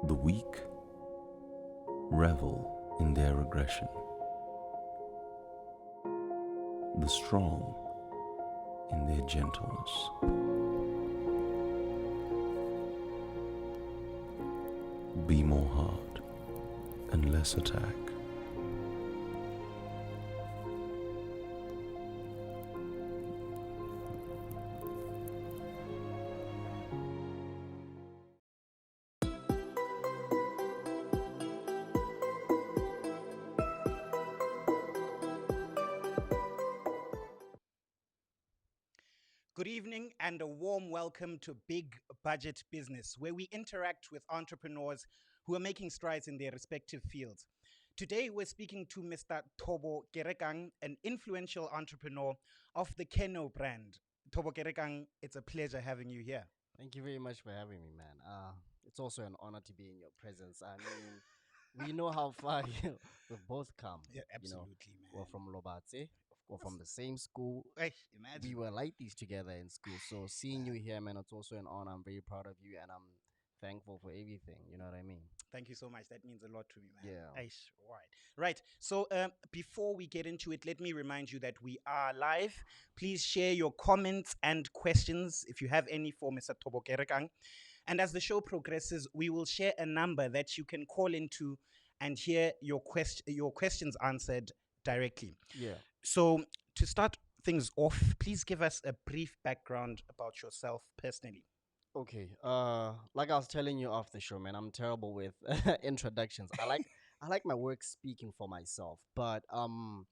The weak revel in their aggression. The strong in their gentleness. Be more hard and less attack. Good evening and a warm welcome to Big Budget Business, where we interact with entrepreneurs who are making strides in their respective fields. Today, we're speaking to Mr. Thobo Kerekang, an influential entrepreneur of the KeNo brand. Thobo Kerekang, it's a pleasure having you here. Thank you very much for having me, man. It's also an honor to be in your presence. I mean, we know how far we've both come. Yeah, absolutely, man. We're from Lobatse. We're from the same school. Imagine. We were like these together in school. So seeing you here, man, it's also an honor. I'm very proud of you, and I'm thankful for everything. You know what I mean? Thank you so much. That means a lot to me, man. Yeah. Right. So before we get into it, let me remind you that we are live. Please share your comments and questions if you have any for Mr. Thobo Kerekang. And as the show progresses, we will share a number that you can call into and hear your questions answered directly. Yeah. So to start things off, please give us a brief background about yourself personally. Okay. Like I was telling you off the show, man, I'm terrible with introductions. I like my work speaking for myself. But Thobo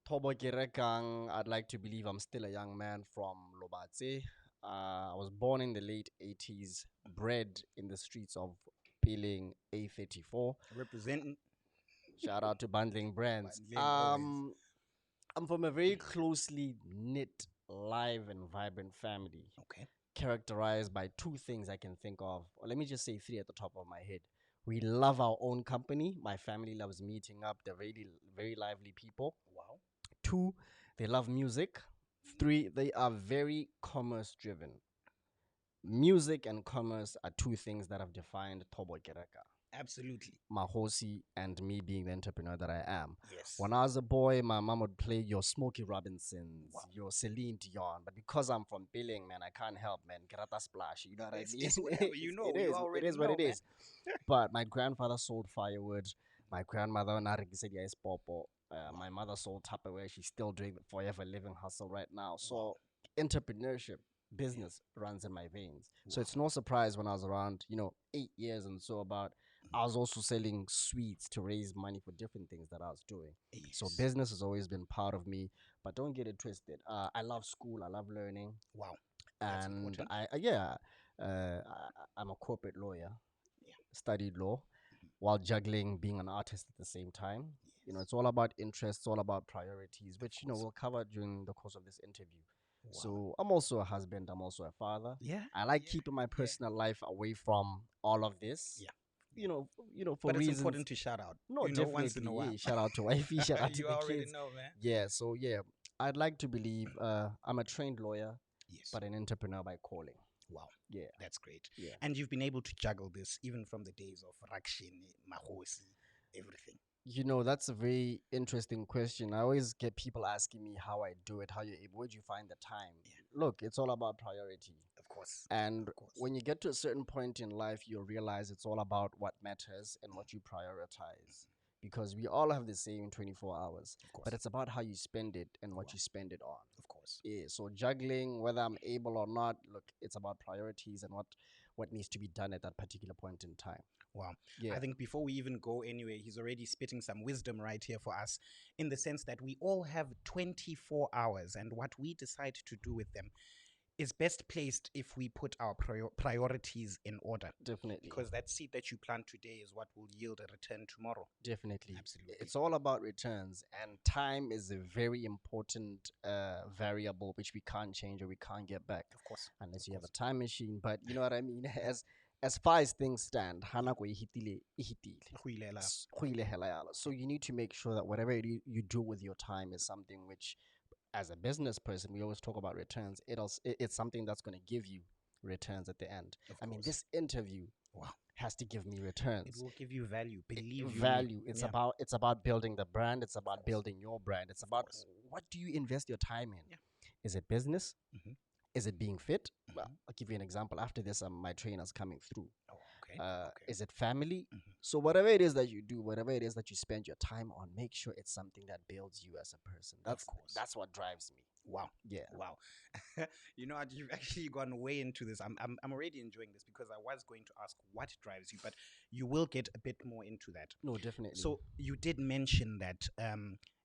Kerekang, I'd like to believe I'm still a young man from Lobatse. I was born in the late 80s, bred in the streets of Peeling A34. Representing. Shout out to Bundling Brands. Bundling, I'm from a very closely knit, live, and vibrant family. Okay. Characterized by two things I can think of. Or let me just say three at the top of my head. We love our own company. My family loves meeting up. They're very, very lively people. Wow. Two, they love music. Three, they are very commerce driven. Music and commerce are two things that have defined Thobo Kerekang. Absolutely. Mahosi and me being the entrepreneur that I am. Yes. When I was a boy, my mom would play your Smokey Robinsons, your Celine Dion. But because I'm from Billing, man, I can't help, man. Grata Splash. You know what I mean? It's whatever, you know. It is what it is. But my grandfather sold firewood. My grandmother, my mother sold Tupperware. She's still doing the forever living hustle right now. So entrepreneurship, business runs in my veins. So it's no surprise when I was around, 8 years and so about, I was also selling sweets to raise money for different things that I was doing. Yes. So business has always been part of me, but don't get it twisted. I love school. I love learning. Wow. That's and I'm a corporate lawyer. Yeah. Studied law while juggling being an artist at the same time. Yes. It's all about interests, all about priorities, which we'll cover during the course of this interview. Wow. So I'm also a husband. I'm also a father. Yeah. I like keeping my personal life away from all of this. Yeah. For but reasons. It's important to shout out. No, definitely. Once in a while. Shout out to wifey. Shout out to you the already kids. know, man. Yeah. So I'd like to believe I'm a trained lawyer, but an entrepreneur by calling. Wow. Yeah. That's great. Yeah. And you've been able to juggle this even from the days of Rakshin, Mahosi, everything. That's a very interesting question. I always get people asking me how I do it, how you able, where'd you find the time? Yeah. Look, it's all about priority. Of course. And when you get to a certain point in life, you'll realize it's all about what matters and what you prioritize. Because we all have the same 24 hours. Of course. But it's about how you spend it and what you spend it on. Of course. Yeah. So juggling, whether I'm able or not, look, it's about priorities and what needs to be done at that particular point in time. Wow. Yeah. I think before we even go anywhere, he's already spitting some wisdom right here for us, in the sense that we all have 24 hours, and what we decide to do with them is best placed if we put our priorities in order. Definitely. Because that seed that you plant today is what will yield a return tomorrow. Definitely. Absolutely. It's all about returns, and time is a very important variable which we can't change or we can't get back. Of course. Unless you have a time machine. But you know what I mean? As far as things stand, so you need to make sure that whatever you do with your time is something which, as a business person, we always talk about returns. It's something that's going to give you returns at the end. I mean, this interview has to give me It returns. will give you value. Believe you me. Value. It's Yeah, about building the brand. It's about course. building your brand. It's Of about course. what do you invest your time in? Yeah. Is it business? Mhm. Is it being fit? Well, Mhm. I'll give you an example. After this, my trainer's coming through. Oh, okay. Okay. Is it family? Mhm. So whatever it is that you do, whatever it is that you spend your time on, make sure it's something that builds you as a person. Of course. That's what drives me. Wow. Yeah. Wow. You know, you've actually gone way into this. I'm already enjoying this because I was going to ask what drives you, but you will get a bit more into that. No, definitely. So you did mention that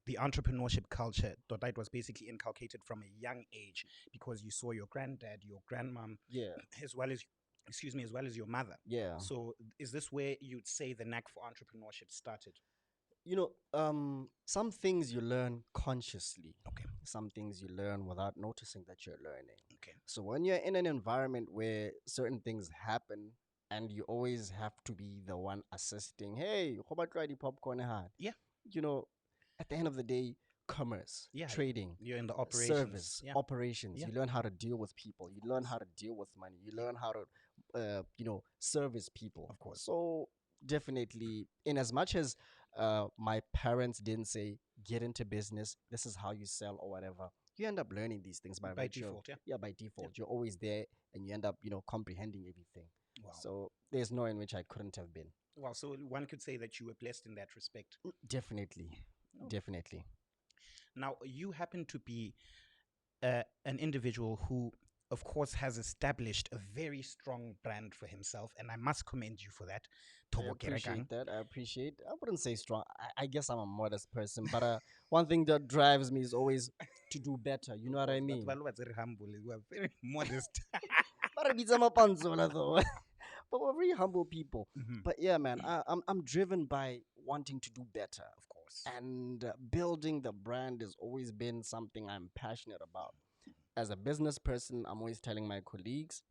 the entrepreneurship culture, that was basically inculcated from a young age because you saw your granddad, your grandmom, yeah, as well as, excuse me, as well as your mother. yeah. So is this where you'd say the knack for entrepreneurship started? Some things you learn consciously. Okay. Some things you learn without noticing that you're learning. Okay. So when you're in an environment where certain things happen and you always have to be the one assisting, hey, how about try the popcorn hard? Yeah. At the end of the day, commerce, Yeah. trading, You're in the operations. service, Yeah. operations. Yeah. You learn how to deal with people. You learn how to deal with money. You learn how to, service people. Of course. So definitely, in as much as my parents didn't say get into business, this is how you sell or whatever. You end up learning these things by virtue of- default, yeah. Yeah, by default. You're always there, and you end up, comprehending everything. Wow. So there's no in which I couldn't have been. Well, so one could say that you were blessed in that respect. Definitely, Oh. definitely. Now, you happen to be an individual who, of course, has established a very strong brand for himself, and I must commend you for that. I Thobo Kerekang. appreciate that. I wouldn't say strong. I guess I'm a modest person, but one thing that drives me is always to do better. You know what I mean? But very humble. You are very modest. But it's a mapanzola though. But we're very humble people. Mhm. But yeah, man, I'm driven by wanting to do better, Of course. and building the brand has always been something I'm passionate about. As a business person, I'm always telling my colleagues,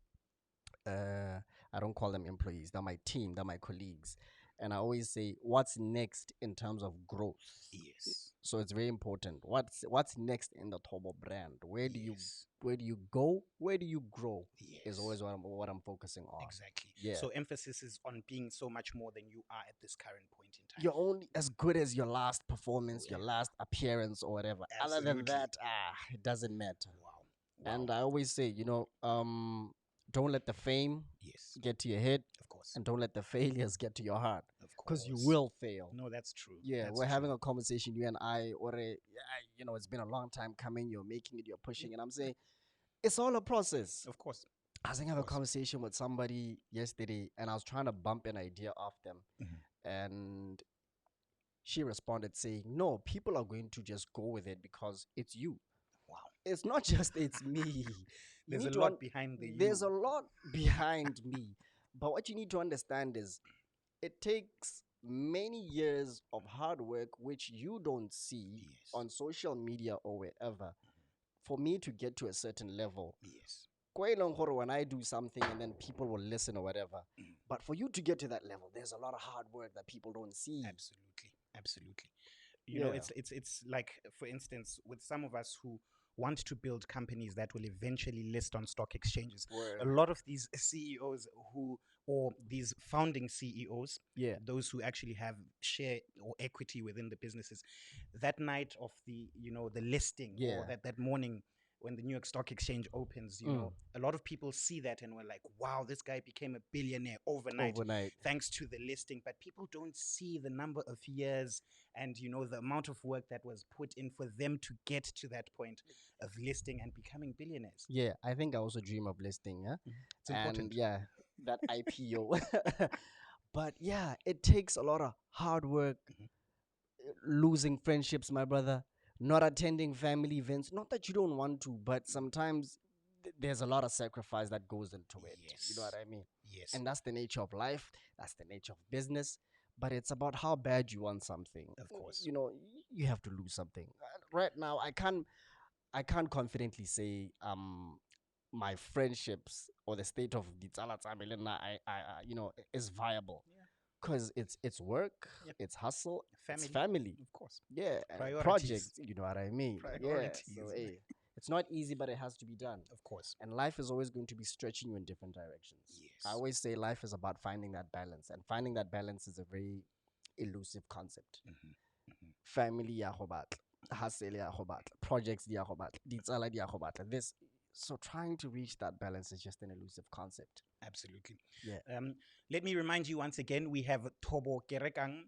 I don't call them employees, they're my team, they're my colleagues. And I always say, what's next in terms of growth? Yes. So it's very important. What's next in the Thobo brand? Where do Yes. you go? Where do you grow? Yes. Is always what I'm focusing on. Exactly. Yeah. So emphasis is on being so much more than you are at this current point in time. You're only as good as your last performance, your Yeah. last appearance, or whatever. Other than Absolutely. that, it doesn't matter. Wow. And I always say, don't let the fame Yes. get to your head, Of course. and don't let the failures get to your heart, Of because you course. will fail. No, that's true. Yeah, That's we're true. having a conversation, you and I, it's been a long time coming. You're making it, you're pushing, and I'm saying it's all a process. Of course. I was having a course. conversation with somebody yesterday, and I was trying to bump an idea off them, Mhm. and she responded saying, "No, people are going to just go with it because it's you. Wow. It's not just it's me. You There's need a to lot behind the There's you. a lot behind me, but what you need to understand is it takes many years of hard work, which you don't see Yes. on social media or wherever, for me to get to a certain level. Yes. Quite long horror when I do something and then people will listen or whatever. But for you to get to that level, there's a lot of hard work that people don't see. Absolutely. Absolutely. You know, Yeah. it's like, for instance, with some of us who want to build companies that will eventually list on stock exchanges. Word. A lot of these CEOs or these founding CEOs, Yeah. those who actually have share or equity within the businesses, that night of the listing, Yeah. or that morning when the New York Stock Exchange opens, a lot of people see that and we're like, wow, this guy became a billionaire overnight thanks to the listing. But people don't see the number of years and the amount of work that was put in for them to get to that point of listing and becoming billionaires. Yeah, I think I also dream of listing, yeah? It's important. And yeah, that IPO. But yeah, it takes a lot of hard work, losing friendships, my brother, not attending family events. Not that you don't want to, but sometimes there's a lot of sacrifice that goes into it. You know what I mean? Yes. And that's the nature of life. That's the nature of business. But it's about how bad you want something. Of course. You have to lose something. Right now, I can't confidently say my friendships or the state of the is viable. Because it's work, it's hustle, it's family. Of course. Yeah, Priorities. projects. You know what I mean? Priorities. Yeah. So, hey, It's not easy, but it has to be done. Of course. And life is always going to be stretching you in different directions. Yes. I always say life is about finding that balance, and finding that balance is a very elusive concept. Family ya go batla, hustle ya go batla, projects di ya go batla, ditsala di ya go batla. This, so trying to reach that balance is just an elusive concept. Absolutely. Yeah. Let me remind you once again, we have Thobo Kerekang,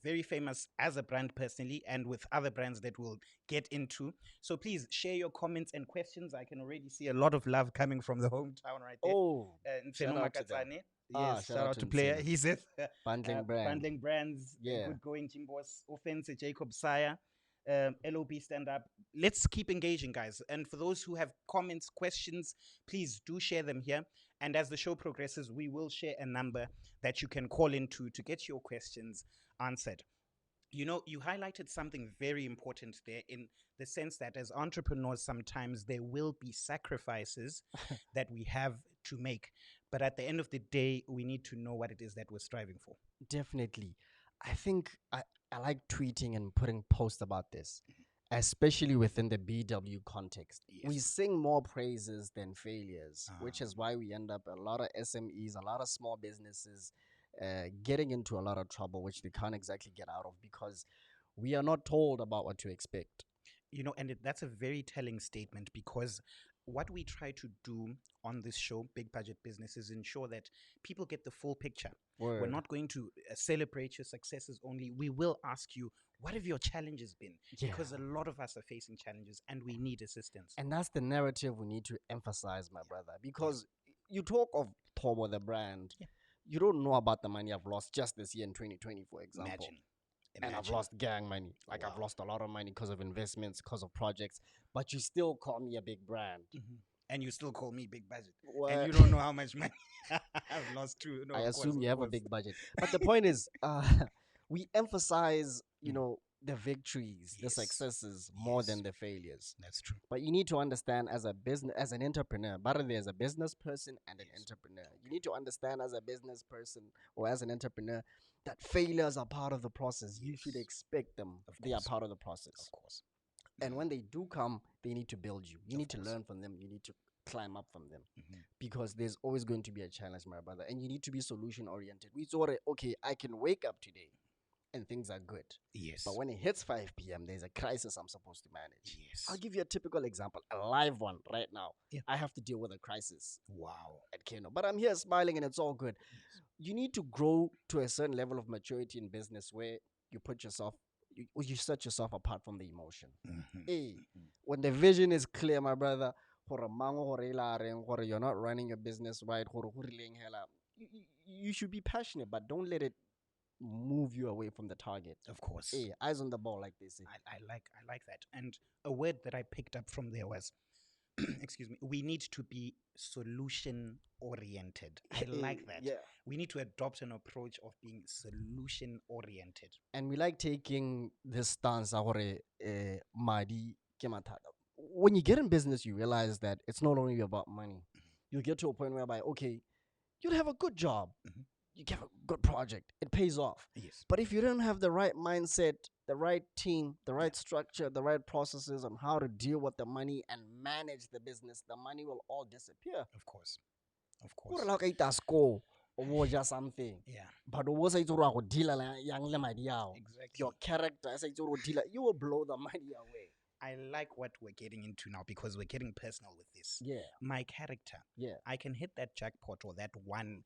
very famous as a brand personally and with other brands that we'll get into. So please share your comments and questions. I can already see a lot of love coming from the hometown right there. Oh, Nseno shout out to them. Makatsane. Yes, shout shout out out to to Player. Nseno. He says Bundling brand. bundling brands, Yeah. good going Jimbos, Offense, Jacob Saya, LOB stand up. Let's keep engaging, guys. And for those who have comments, questions, please do share them here. And as the show progresses, we will share a number that you can call into to get your questions answered. You know, you highlighted something very important there, in the sense that as entrepreneurs, sometimes there will be sacrifices that we have to make. But at the end of the day, we need to know what it is that we're striving for. Definitely. I think I like tweeting and putting posts about this, especially within the BW context. We Yes. sing more praises than failures, which is why we end up a lot of SMEs, a lot of small businesses getting into a lot of trouble, which they can't exactly get out of because we are not told about what to expect. You know, and that's a very telling statement, because what we try to do on this show, Big Budget Business, is ensure that people get the full picture. We're Word. not going to celebrate your successes only. We will ask you, what have your challenges been? Yeah. Because a lot of us are facing challenges and we need assistance. And that's the narrative we need to emphasize, my brother, because you talk of Thobo, the brand, you don't know about the money I've lost just this year in 2020, for example. Imagine. And I've lost gang money. Like, I've Wow. lost a lot of money because of investments, because of projects, but you still call me a big brand. And you still call me Big Budget. What? And you don't know how much money I've lost too. No, I of course, assume you of have a course. big budget. But the point is, we emphasize, you know, the victories, the Yes. successes more Yes. than the failures. That's true. But you need to understand, as a business, as an entrepreneur, but there's a business person and an entrepreneur. You need to understand, as a business person or as an entrepreneur, that failures are part of the process. You should expect them. They are course. part of the process. Of course. And when they do come, they need to build you. You Of need to course. learn from them. You need to climb up from them, because there's always going to be a challenge, my brother. And you need to be solution oriented. We thought, okay, I can wake up today and things are good. Yes. But when it hits 5 p.m., there's a crisis I'm supposed to manage. Yes. I'll give you a typical example, a live one right now. Yeah. I have to deal with a crisis Wow. at KeNo, but I'm here smiling and it's all good. You need to grow to a certain level of maturity in business where you put yourself, you set yourself apart from the emotion. Hey, when the vision is clear, my brother, you're not running your business right, you should be passionate, but don't let it move you away from the target. Of course. Hey, eyes on the ball, like they say. I like that. And a word that I picked up from there was, excuse me, we need to be solution oriented. I like that. Yeah. We need to adopt an approach of being solution oriented. And we like taking this stance, madi ke mathata. When you get in business, you realize that it's not only about money. You get to a point whereby, okay, you'll have a good job. You get a good project. It pays off. Yes. But if you don't have the right mindset, the right team, the right structure, the right processes on how to deal with the money and manage the business, the money will all disappear. Of course. Of course. Or something. Yeah. But exactly. Your character, you will blow the money away. I like what we're getting into now, because we're getting personal with this. Yeah. My character. Yeah. I can hit that jackpot or that one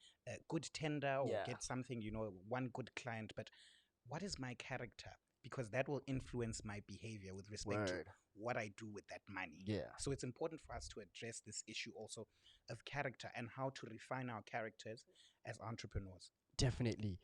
good tender or get something, one good client. But what is my character? Because that will influence my behavior with respect to what I do with that money. Yeah. So it's important for us to address this issue also of character and how to refine our characters as entrepreneurs. Definitely.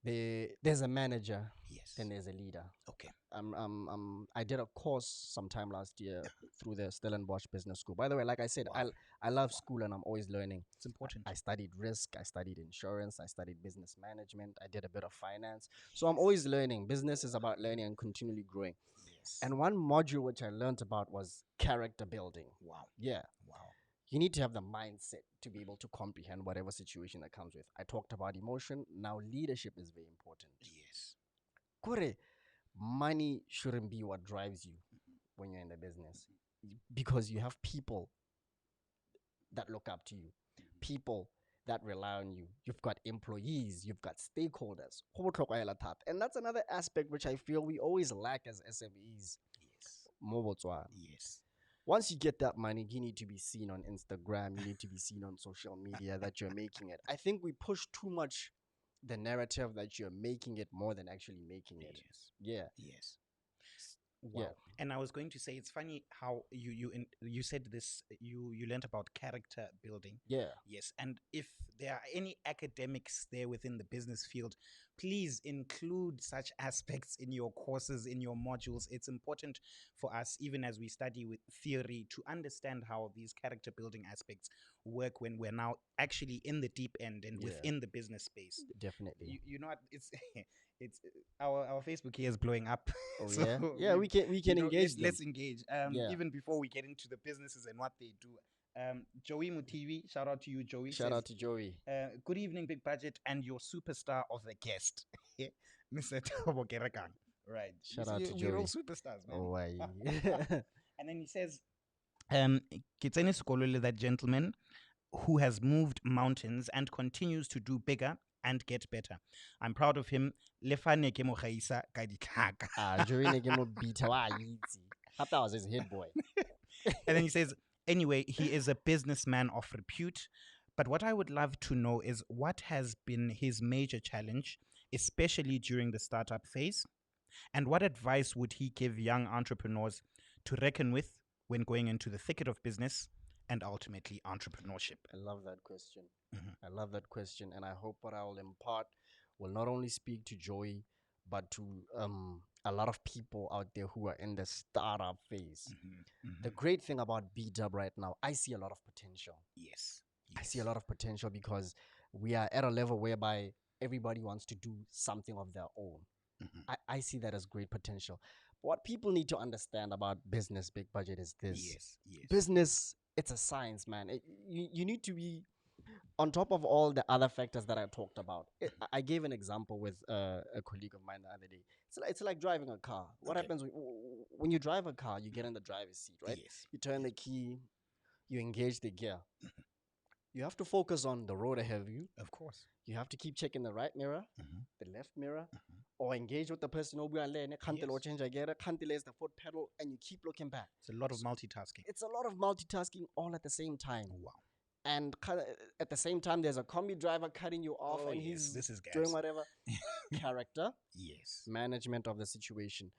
There's a manager. Yes. Then there's a leader. Okay. I did a course sometime last year through the Stellenbosch Business School. By the way, like I said, I love school and I'm always learning. It's important. I studied risk, I studied insurance, I studied business management, I did a bit of finance. So I'm always learning. Business is about learning and continually growing. Yes. And one module which I learned about was character building. Wow. Yeah. Wow. You need to have the mindset to be able to comprehend whatever situation that comes with. I talked about emotion. Now leadership is very important. Yes. Kore, money shouldn't be what drives you when you're in the business. because you have people that look up to you, people that rely on you. You've got employees, you've got stakeholders. And that's another aspect which I feel we always lack as SMEs. Yes. Mo Botswana. Yes. Once you get that money, you need to be seen on Instagram, you need to be seen on social media that you're making it. I think we push too much the narrative that you're making it more than actually making it. Yes. Yeah. Yes. Wow. Yeah. And I was going to say, it's funny how you said this, you learned about character building. Yeah. Yes. And if there are any academics there within the business field, please include such aspects in your courses, in your modules. It's important for us, even as we study with theory, to understand how these character building aspects work when we're now actually in the deep end and Yeah. within the business space. Definitely. You know what, it's it's our Facebook here is blowing up. Oh So yeah. Yeah, we can engage them. let's engage. Yeah. Even before we get into the businesses and what they do. Joey Mutivi, shout out to you, Joey. Shout says, out to Joey. good evening, Big Budget, and your superstar of the guest, Mr. Thobo Kerekang. Right. Shout out to We're all Joey. superstars, man. Oh, why? And then he says, Kitseni Sikolole, that gentleman who has moved mountains and continues to do bigger and get better. I'm proud of him. Lefane ke mo gaisa ka ditlhaka. Joey ne ke mo beat wa itse. Hape I was his head boy. And then he says, anyway, he is a businessman of repute. But what I would love to know is what has been his major challenge, especially during the startup phase? And what advice would he give young entrepreneurs to reckon with when going into the thicket of business and ultimately entrepreneurship? I love that question. Mhm. I love that question, and I hope what I will impart will not only speak to Joey, but to a lot of people out there who are in the startup phase. The great thing about B-Dub right now, I see a lot of potential. Yes. I see a lot of potential because we are at a level whereby everybody wants to do something of their own. I see that as great potential. What people need to understand about business, Big Budget, is this. Yes. Yes. Business, it's a science, man. You need to be on top of all the other factors that I talked about. I gave an example with a colleague of mine the other day. It's like driving a car. What Okay. happens when you drive a car? You get in the driver's seat, right? Yes. You turn the key, you engage the gear. You have to focus on the road ahead of you. Of course. You have to keep checking the right mirror, the left mirror, or engage with the person over there. Yes. Change gear, the foot pedal, and you keep looking back. It's a lot of multitasking. It's a lot of multitasking all at the same time. Wow. And at the same time, there's a combi driver cutting you off, Oh, and yes, he's this is gas. doing whatever. Character, Yes. management of the situation.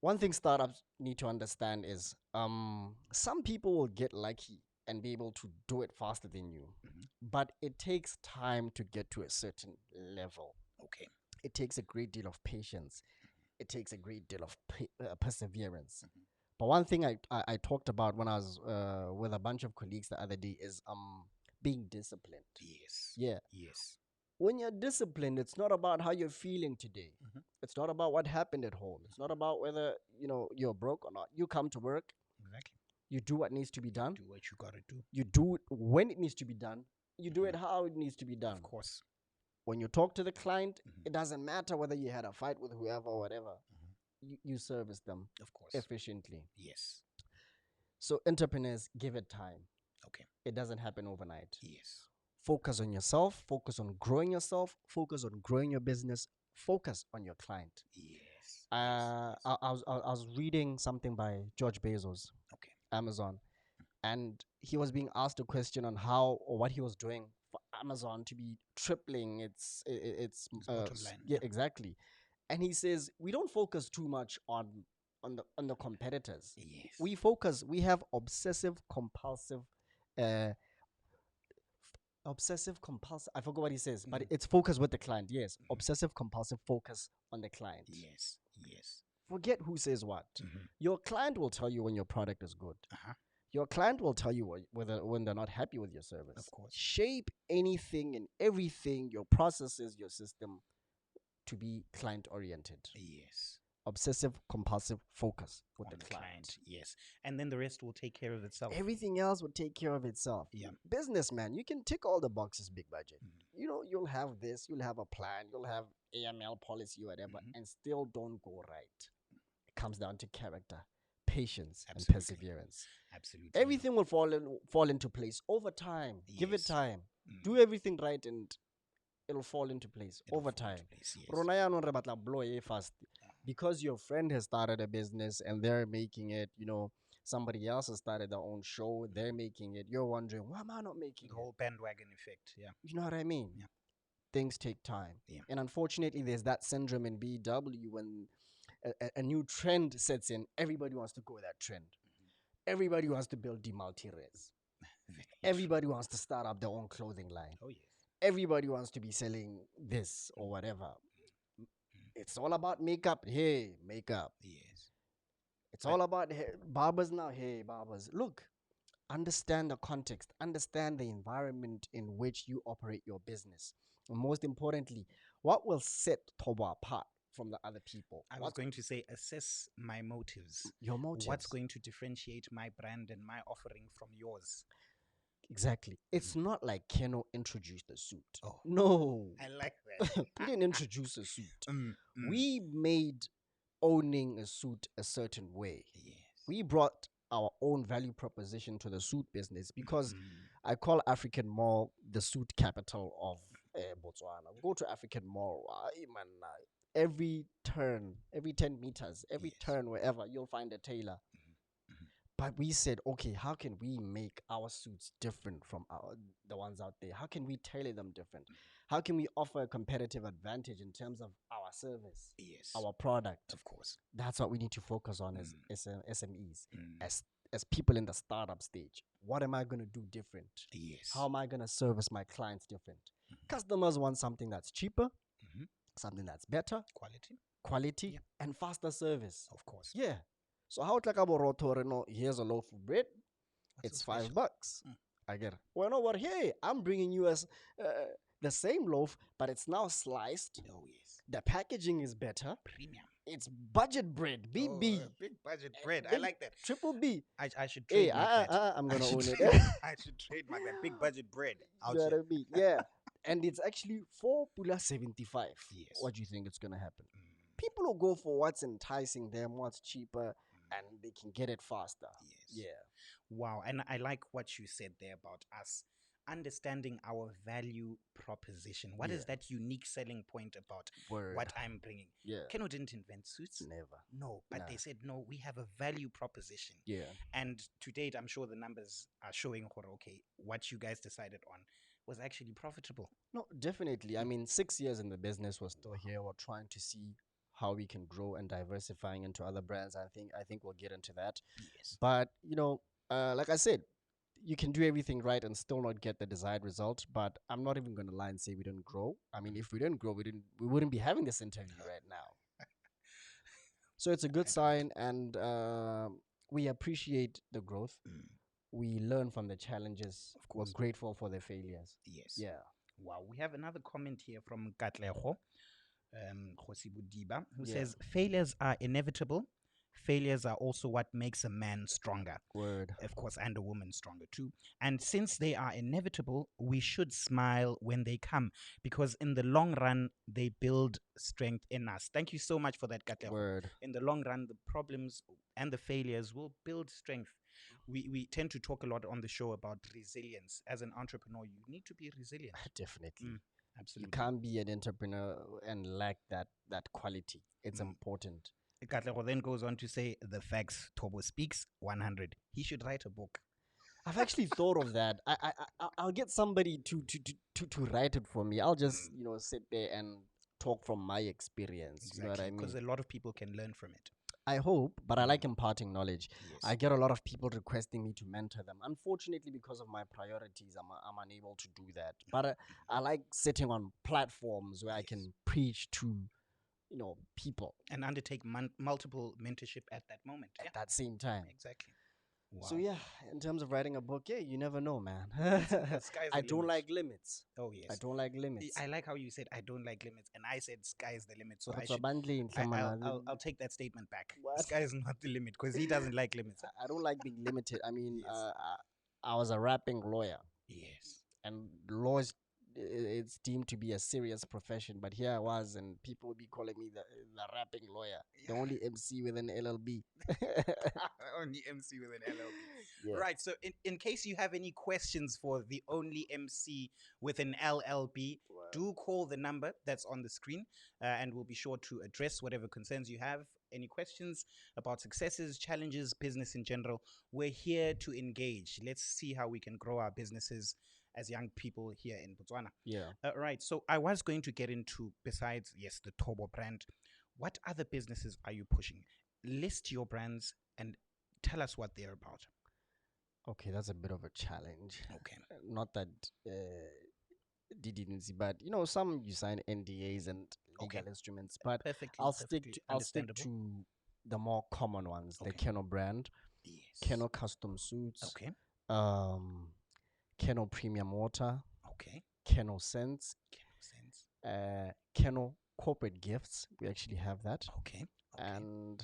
One thing startups need to understand is some people will get lucky and be able to do it faster than you, but it takes time to get to a certain level. Okay. It takes a great deal of patience. It takes a great deal of perseverance. But one thing I talked about when I was with a bunch of colleagues the other day is being disciplined. Yes. Yeah. Yes. When you're disciplined, it's not about how you're feeling today. It's not about what happened at home. It's not about whether you're broke or not. You come to work. Exactly. You do what needs to be done. Do what you gotta do. You do it when it needs to be done. You do it how it needs to be done. Of course. When you talk to the client, it doesn't matter whether you had a fight with whoever or whatever. You service them Of course. efficiently. Yes. So entrepreneurs, give it time. Okay. It doesn't happen overnight. Yes. Focus on yourself. Focus on growing yourself. Focus on growing your business. Focus on your client. Yes. I was reading something by George Bezos, Okay. Amazon, and he was being asked a question on how or what he was doing for Amazon to be tripling its bottom line. Yeah, exactly. And he says we don't focus too much on the competitors. Yes. We have obsessive compulsive I forgot what he says, but it's focus with the client. Yes, obsessive compulsive focus on the client. Yes. Yes. Forget who says what. Your client will tell you when your product is good. Your client will tell you when they're not happy with your service. Of course. Shape anything and everything, your processes, your system, to be client oriented. Yes. Obsessive compulsive focus with On the client. Yes. And then the rest will take care of itself. Everything else will take care of itself. Yeah. Businessman, you can tick all the boxes, Big Budget. You'll have this, you'll have a plan, you'll have AML policy, whatever, and still don't go right. It comes down to character. patience and Absolutely. perseverance. Absolutely. Everything will fall into place over time. Give it Yes. time. Mm. Do everything right, and it'll fall into place It'll over fall into time. place, yes. Rona yaanong re batla blow e fast because your friend has started a business and they're making it. Somebody else has started their own show. They're making it. You're wondering, why am I not making The it? whole bandwagon effect. Yeah. You know what I mean? Yeah. Things take time. Yeah. And unfortunately, there's that syndrome in BW when a new trend sets in. Everybody wants to go with that trend. Everybody wants to build multi-res. Everybody wants to start up their own clothing line. Oh, yes. Everybody wants to be selling this or whatever. It's all about makeup. Hey, makeup. Yes. It's all about barbers now. Hey, barbers. Look, understand the context. Understand the environment in which you operate your business. And most importantly, what will set Thobo apart from the other people? I was going to say, assess my motives. Your motives. What's going to differentiate my brand and my offering from yours? Exactly. It's not like KeNo introduced a suit. Oh. No. I like that. We didn't introduce a suit. Mm. We made owning a suit a certain way. Yes. We brought our own value proposition to the suit business because Mm. I call African Mall the suit capital of Botswana. Go to African Mall. Every turn, every 10 meters, every Yes. turn, wherever, you'll find a tailor. But we said, okay, how can we make our suits different from the ones out there? How can we tailor them different? How can we offer a competitive advantage in terms of our service, Yes. our product? Of course. That's what we need to focus on as SMEs, Mm. as people in the startup stage. What am I going to do different? Yes. How am I going to service my clients different? Customers want something that's cheaper, something that's better, quality, Yeah. and faster service. Of course. Yeah. So how like no, here's a loaf of bread. What's It's so special? $5. I get it. Well, no, but hey, I'm bringing you as the same loaf, but it's now sliced. Oh, yes. The packaging is better. Premium. It's budget bread, BB. Oh, big budget bread. I like that. Triple B. I should Hey, trademark that. I'm gonna own it. I should trademark that. Big budget bread. You know what I mean? Yeah. And it's actually for Pula 75. Yes. What do you think it's gonna happen? People will go for what's enticing them, what's cheaper, and they can get it faster. Yes. Yeah. Wow. And I like what you said there about us understanding our value proposition. What is that unique selling point about what I'm bringing? Yeah. KeNo didn't invent suits. Never. No, but they said, no, we have a value proposition. Yeah. And to date, I'm sure the numbers are showing, okay, what you guys decided on was actually profitable. No, definitely. I mean, 6 years in the business, we're still here. We're trying to see how we can grow and diversifying into other brands. I think we'll get into that. Yes. But like I said, you can do everything right and still not get the desired result. But I'm not even going to lie and say we didn't grow. I mean, if we didn't grow, we wouldn't be having this interview right now. So it's a good sign, and we appreciate the growth. We learn from the challenges. Of course, we're grateful for the failures. Yes. Yeah. Wow. We have another comment here from Katleho, who says, failures are inevitable. Failures are also what makes a man stronger. Word. Of course, and a woman stronger too. And since they are inevitable, we should smile when they come, because in the long run, they build strength in us. Thank you so much for that, Katleho. Word. In the long run, the problems and the failures will build strength. We tend to talk a lot on the show about resilience. As an entrepreneur, you need to be resilient. Definitely. Absolutely. You can't be an entrepreneur and lack that quality. It's important. Katlego then goes on to say, the facts Thobo speaks 100. He should write a book. I've actually thought of that. I'll get somebody to write it for me. I'll just sit there and talk from my experience. Exactly. You know what I mean? Because a lot of people can learn from it. I hope, but I like imparting knowledge. Yes. I get a lot of people requesting me to mentor them. Unfortunately, because of my priorities, I'm unable to do that. But I like sitting on platforms where I can preach to people and undertake multiple mentorship at that moment. At that same time. Exactly. Wow. So yeah, in terms of writing a book, you never know, man. I don't like limits. Oh yes. I don't like limits. I like how you said I don't like limits, and I said sky is the limit. So I'll take that statement back. What? Sky is not the limit, because he doesn't like limits. I don't like being limited. I mean, Yes. I was a rapping lawyer. Yes. And laws it's deemed to be a serious profession, but here I was, and people would be calling me the rapping lawyer, the only MC with an LLB. Only MC with an LLB. Yeah. Right. So, in case you have any questions for the only MC with an LLB, do call the number that's on the screen, and we'll be sure to address whatever concerns you have. Any questions about successes, challenges, business in general, we're here to engage. Let's see how we can grow our businesses as young people here in Botswana. Yeah. Right. So I was going to get into, besides, yes, the Thobo brand, what other businesses are you pushing? List your brands and tell us what they're about. Okay, that's a bit of a challenge. Okay. Not that didn't see, but some you sign NDAs and legal instruments, but Perfectly, I'll stick understandable. to the more common ones. The Okay. KeNo brand, Yes. KeNo custom suits, Okay. KeNo premium water, Okay. KeNo scents, Sense. KeNo corporate gifts. We actually have that, Okay. and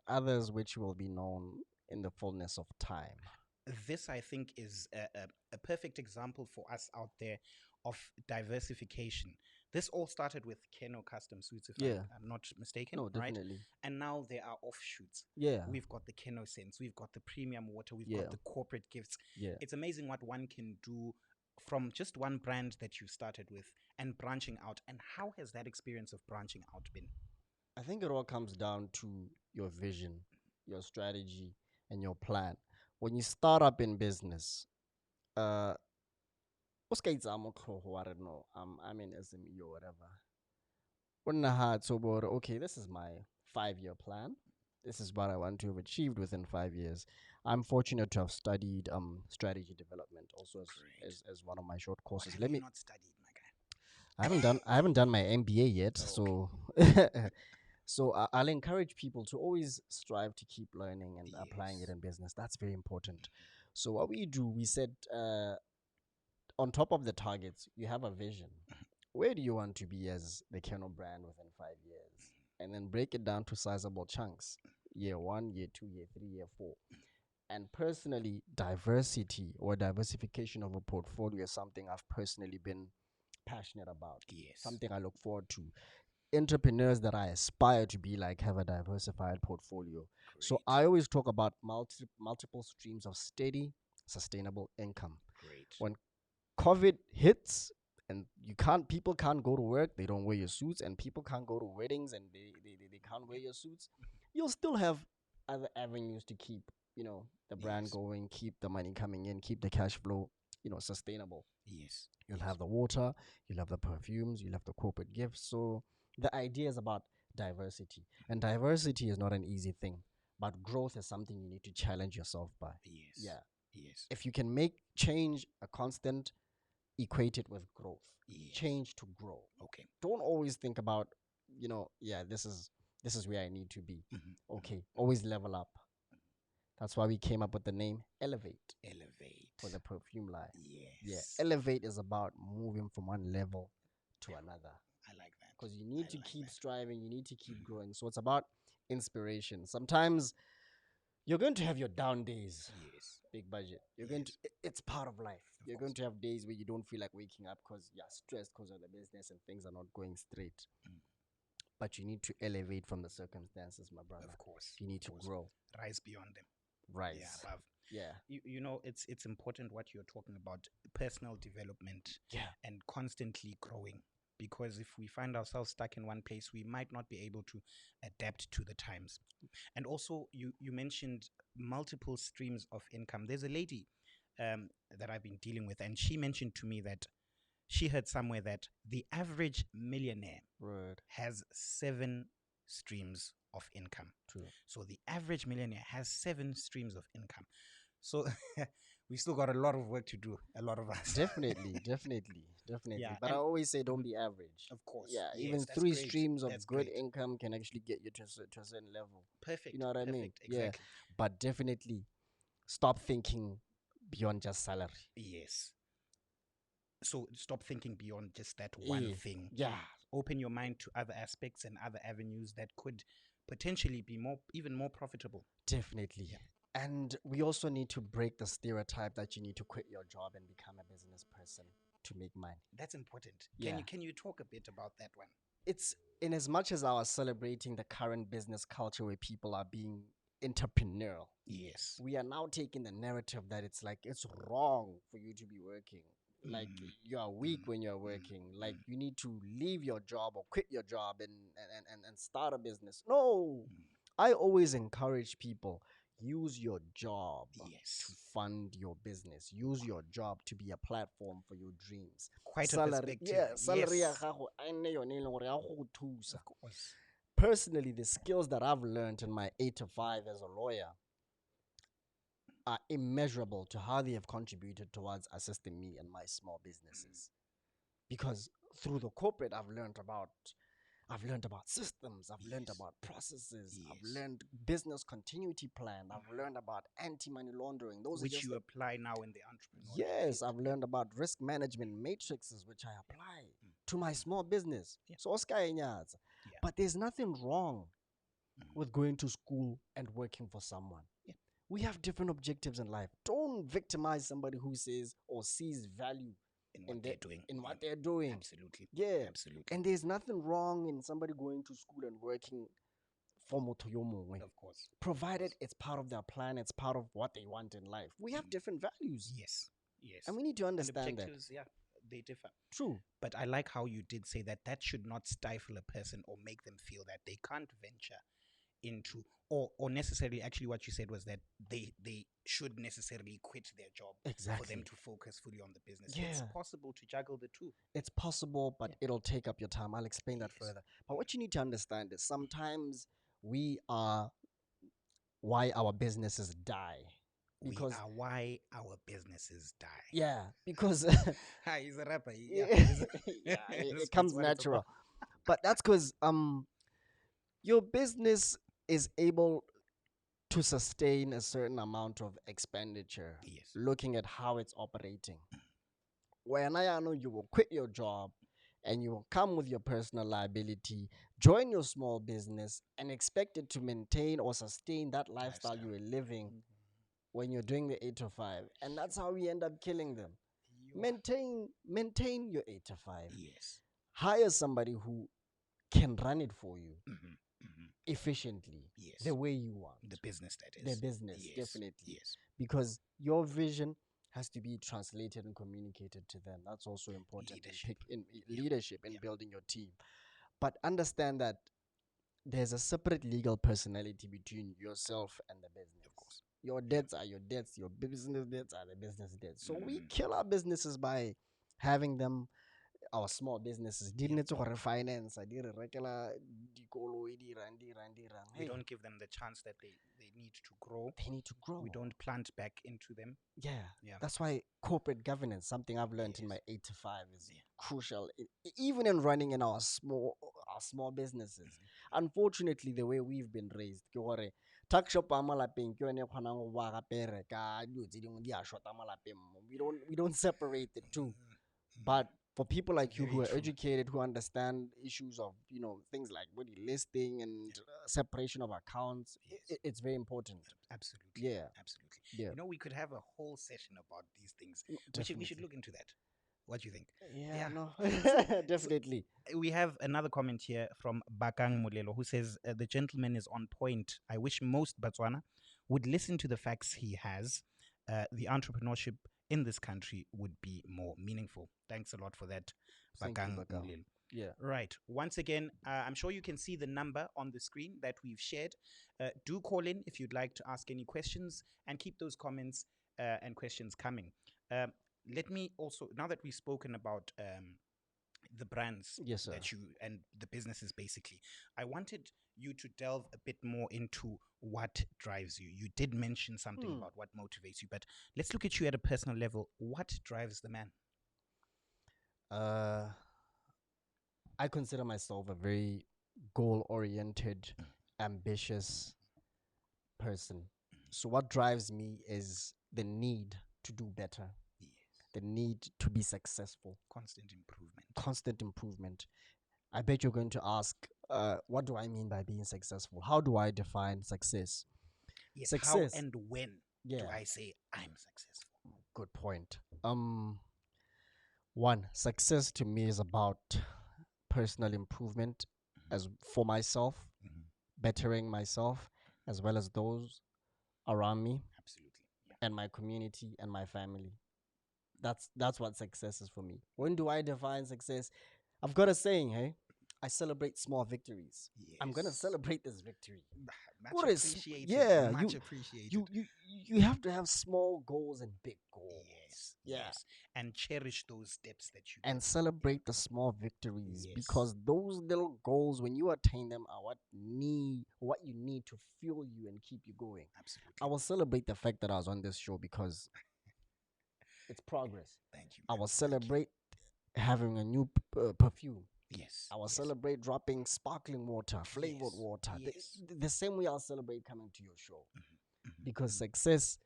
others which will be known in the fullness of time. This, I think, is a perfect example for us out there of diversification. This all started with KeNo custom suits, if I'm not mistaken. No, right? definitely. And now there are offshoots. Yeah. We've got the KeNo scents, we've got the premium water, we've Yeah. got the corporate gifts. Yeah. It's amazing what one can do from just one brand that you started with and branching out. And how has that experience of branching out been? I think it all comes down to your vision, your strategy, and your plan. When you start up in business, I'm in SME or whatever. Okay, this is my 5-year plan. This is what I want to have achieved within 5 years. I'm fortunate to have studied strategy development also as one of my short courses. What have you not studied, my guy? I haven't done my MBA yet, so so I'll encourage people to always strive to keep learning and applying it in business. That's very important. So what we do, we set on top of the targets, you have a vision. Where do you want to be as the KeNo brand within 5 years? And then break it down to sizable chunks. Year 1, year 2, year 3, year 4. And personally, diversity or diversification of a portfolio is something I've personally been passionate about. Yes. Something I look forward to. Entrepreneurs that I aspire to be like have a diversified portfolio. Great. So I always talk about multiple streams of steady, sustainable income. Great. When COVID hits and people can't go to work, they don't wear your suits, and people can't go to weddings and they can't wear your suits, you'll still have other avenues to keep the brand going, keep the money coming in, keep the cash flow sustainable. Yes. You'll have the water, you'll have the perfumes, you'll have the corporate gifts. So the idea is about diversity, and diversity is not an easy thing, but growth is something you need to challenge yourself by. Yes. Yeah. Yes. If you can make change a constant, equate it with growth. Yes. Change to grow. Okay. Don't always think about this is where I need to be. Mm-hmm. Okay, always level up. That's why we came up with the name Elevate. Elevate. For the perfume line. Yes. Yeah. Elevate is about moving from one level to another. I like that. Because you need to keep striving, you need to keep growing. So it's about inspiration. Sometimes you're going to have your down days. Yes. Big budget. It's part of life. You're going to have days where you don't feel like waking up because you're stressed because of the business and things are not going straight. But you need to elevate from the circumstances, my brother. Of course. You need to grow. Rise beyond them. Rise. Yeah, above. Yeah. It's important what you're talking about, personal development. Yeah. And constantly growing. Because if we find ourselves stuck in one place, we might not be able to adapt to the times. And also, you mentioned multiple streams of income. There's a lady that I've been dealing with, and she mentioned to me that she heard somewhere that the average millionaire has 7 streams of income. True. So the average millionaire has 7 streams of income. So we still got a lot of work to do, a lot of us. Definitely. Yeah, but I always say don't be average. Of course. Yeah, yes, even 3 great. streams of that's good great. income can actually get you to a certain level. Perfect. You know what I mean? Exactly. Yeah, but definitely stop thinking beyond just salary. Yes. So stop thinking beyond just that one thing. Yeah. Open your mind to other aspects and other avenues that could potentially be even more profitable. Definitely. Yeah. And we also need to break the stereotype that you need to quit your job and become a business person. to make money. That's important. Yeah. Can you talk a bit about that one? It's in as much as I was celebrating the current business culture where people are being entrepreneurial. Yes. We are now taking the narrative that it's like it's wrong for you to be working. Like you are weak when you're working. Like you need to leave your job or quit your job and start a business. No. I always encourage people, use your job Yes. to fund your business. Use your job to be a platform for your dreams. Quite a perspective. Yeah, salary ya Yes. gago e nne yone e leng gore ya go thusa. Of course. Personally, the skills that I've learned in my 8 to 5 as a lawyer are immeasurable to how they have contributed towards assisting me and my small businesses. Because through the corporate, I've learned about systems, I've learned about processes, I've learned business continuity plan, I've learned about anti-money laundering. Those which are just you apply now in the entrepreneur. yes, I've learned about risk management matrices, which I apply to my small business. So Oscar Enyaza. But there's nothing wrong with going to school and working for someone. We have different objectives in life. Don't victimize somebody who says or sees value in what they're doing. In what they're doing. Absolutely. Yeah. Absolutely. And there's nothing wrong in somebody going to school and working for Motoyomo. Of course. Provided it's part of their plan, it's part of what they want in life. We have different values. Yes. Yes. And we need to understand that. Yeah, they differ. True. But I like how you did say that should not stifle a person or make them feel that they can't venture into or necessarily, actually what you said was that they should necessarily quit their job for them to focus fully on the business. Yeah. It's possible to juggle the two. It's possible, but it'll take up your time. I'll explain that further. But what you need to understand is sometimes we are why our businesses die. Because we are why our businesses die. Yeah, because he's a rapper. It comes natural. But that's because your business is able to sustain a certain amount of expenditure. Yes. Looking at how it's operating. When I know you will quit your job and you will come with your personal liability, join your small business and expect it to maintain or sustain that lifestyle you were living when you're doing the 8 to 5. And that's how we end up killing them. Maintain your 8 to 5. Yes. Hire somebody who can run it for you efficiently. Yes. The way you want. The business, that is. The business, definitely. Yes. Because your vision has to be translated and communicated to them. That's also important. Leadership in building your team. But understand that there's a separate legal personality between yourself and the business. Of course. Your debts are your debts. Your business debts are the business debts. So we kill our businesses by having them, our small businesses. Didn't refinance. We don't give them the chance that they need to grow. They need to grow. We don't plant back into them. Yeah. That's why corporate governance, something I've learned in my 8 to 5, is crucial. Even in running in our small businesses. Unfortunately, the way we've been raised, tuck shop we don't separate the two. But for people like you who are educated, who understand issues of things like body listing and separation of accounts, it's very important. Absolutely. Absolutely. Yeah. We could have a whole session about these things. We should look into that. What do you think? No. Definitely. So we have another comment here from Bakang Molelo who says, the gentleman is on point. I wish most Botswana would listen to the facts he has. The entrepreneurship in this country would be more meaningful. Thanks a lot for that, Bakang Molelo. Yeah. Right. Once again, I'm sure you can see the number on the screen that we've shared. Do call in if you'd like to ask any questions and keep those comments and questions coming. Let me also, now that we've spoken about the brands that you and the businesses basically, I wanted you to delve a bit more into what drives you. You did mention something about what motivates you, but let's look at you at a personal level. What drives the man? I consider myself a very goal-oriented, ambitious person. So what drives me is the need to do better. The need to be successful. Constant improvement. I bet you're going to ask, what do I mean by being successful? How do I define success? Yes, success. How and when do I say I'm successful? Good point. One, success to me is about personal improvement as for myself, bettering myself as well as those around me Absolutely. Yeah. and my community and my family. That's what success is for me. When do I define success? I've got a saying, hey, I celebrate small victories. I'm gonna Yes. celebrate this victory. Much What is appreciated. yeah, Much appreciated. you have to have small goals and big goals. Yes. Yeah. Yes. And cherish those steps that you And celebrate the small victories, Yes. because those little goals, when you attain them, are what you need to fuel you and keep you going. Absolutely. I will celebrate the fact that I was on this show because it's progress. Thank you. I man. will Thank you. celebrate having a new perfume. Yes. I will yes. celebrate dropping sparkling water, flavored Yes, water. yes. The same way I'll celebrate coming to your show. Mhm, Because mhm. success,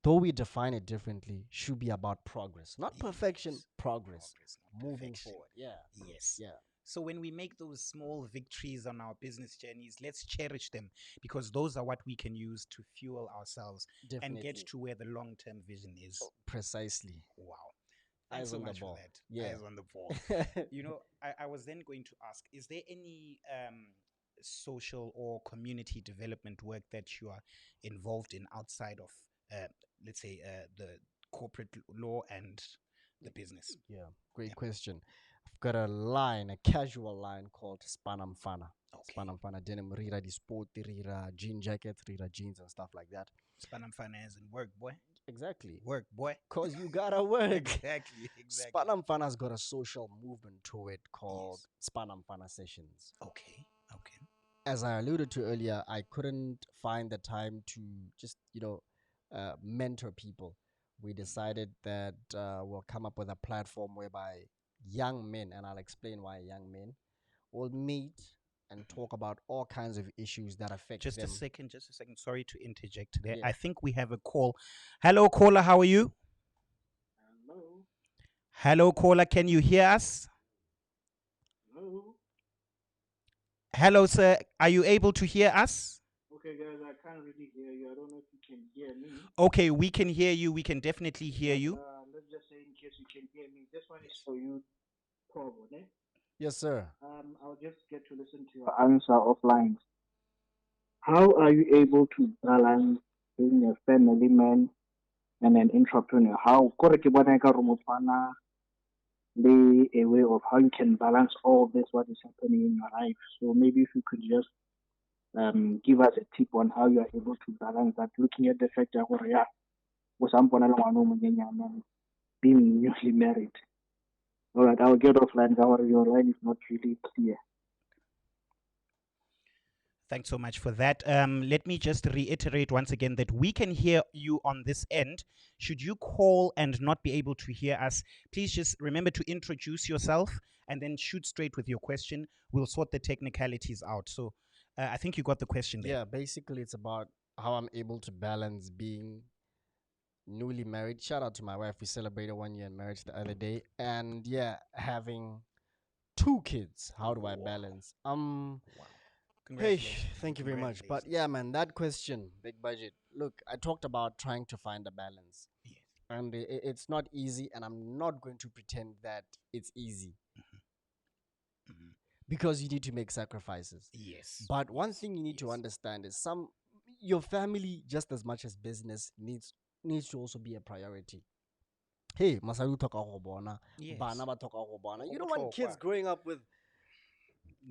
though we define it differently, should be about progress. Not perfection, Yes. progress. not Moving perfection. forward. Yeah. Yes. Yeah. So when we make those small victories on our business journeys, let's cherish them, because those are what we can use to fuel ourselves and get Definitely. to where the long-term vision is. Precisely. Wow. Thanks Eyes so on the much for ball. that. Yeah. Eyes on the ball. I was then going to ask, is there any social or community development work that you are involved in outside of, let's say, the corporate law and the business? Yeah. Great Yeah. question. I've got a casual line called Spanam Fana. Okay. Spanam Fana denim rira di sport, rira jean jacket, rira jeans and stuff like that. Spanam finance and work, boy. Exactly. Work, boy. Cause you gotta work. Exactly. Spanam Fana's got a social movement to it called Yes. Spanam Fana Sessions. Okay. Okay. As I alluded to earlier, I couldn't find the time to just, mentor people. We decided that we'll come up with a platform whereby young men, and I'll explain why young men, will meet and talk about all kinds of issues that affect Just a them. second. Just a second. Sorry to interject there. Yeah. I think we have a call. Hello, caller. How are you? Hello. Hello, caller. Can you hear us? Hello. Hello, sir. Are you able to hear us? Okay, guys, I can't really hear you. I don't know if you can hear me. Okay, we can hear you. We can definitely hear But, you. let's just say, in case you can hear me, this one is for you, Thobo, ne? Yes, sir. I'll just get to listen to your answer offline. How are you able to balance being a family man and an entrepreneur? How correct a way of how you can balance all this, what is happening in your life? So maybe if you could just give us a tip on how you are able to balance that, looking at the fact that being newly married. All right, I'll get offline. Your line is not really clear. Thanks so much for that. Let me just reiterate once again that we can hear you on this end. Should you call and not be able to hear us, please just remember to introduce yourself and then shoot straight with your question. We'll sort the technicalities out. So I think you got the question there. Yeah, basically, it's about how I'm able to balance being newly married. Shout out to my wife. We celebrated 1 year in marriage the other day. And yeah, having 2 kids. How do I balance? Wow. Hey, Congratulations. thank you very much. But yeah, man, that question, big budget. Look, I talked about trying to find a balance. Yes. And it's not easy, and I'm not going to pretend that it's easy. Mhm. Because you need to make sacrifices. Yes. But one yes, thing you need to yes. understand is your family, just as much as business, needs to also be a priority. Hey, Masaru toka go bona, Yes. bana ba toka go bona. You Go don't want kids botlhokwa. growing up with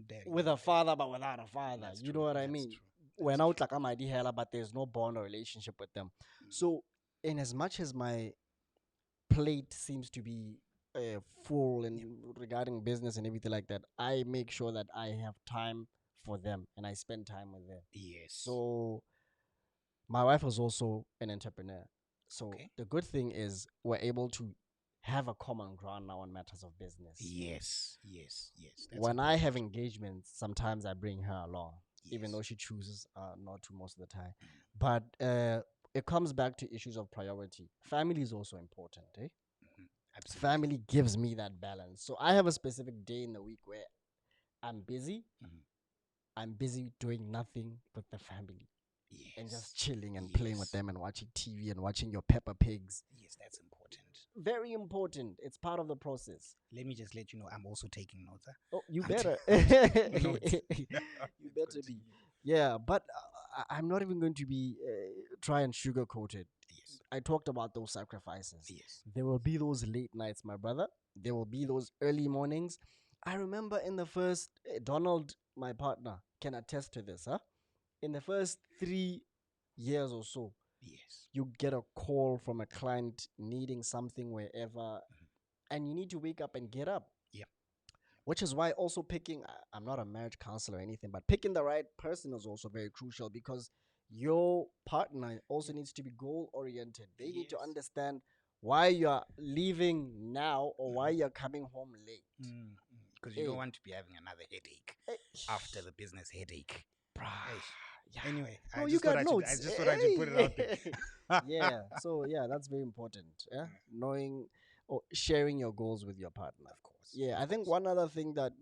There. a father but without a father. That's You true. know what I That's mean? true. When That's out like hela, but there's no bond or relationship with them. So, in as much as my plate seems to be full and regarding business and everything like that, I make sure that I have time for them and I spend time with them. Yes. So my wife was also an entrepreneur. So Okay. the good thing is we're able to have a common ground now on matters of business. Yes. Yes. Yes. That's When I important. have engagements, sometimes I bring her along, even Yes. though she chooses not to most of the time. But it comes back to issues of priority. Family is also important, eh? Absolutely. Family gives me that balance. So I have a specific day in the week where I'm busy. I'm busy doing nothing with the family Yes. and just chilling and yes. playing with them and watching TV and watching your Peppa Pigs. Yes, that's important. Very important. It's part of the process. Let me just let you know, I'm also taking notes. Oh, you I'm better. notes. You better be. Yeah, but I'm not even going to be try and sugarcoat it. Yes. I talked about those sacrifices. Yes. There will be those late nights, my brother. There will be those early mornings. I remember in the first, Donald, my partner, can attest to this, huh? In the first 3 years or so, Yes. you get a call from a client needing something wherever, and you need to wake up and get up. Yeah. Which is why also picking, I'm not a marriage counselor or anything, but picking the right person is also very crucial, because your partner also needs to be goal oriented. They need to Yes. understand why you're leaving now or why you're coming home late. Because you Hey. don't want to be having another headache after the business headache. Hey. Yeah. Anyway, No, I you just thought got notes. I just thought I should put it out there. Yeah. So yeah, that's very important. Yeah, knowing or sharing your goals with your partner. Of course. Yeah, of I think course. one other thing that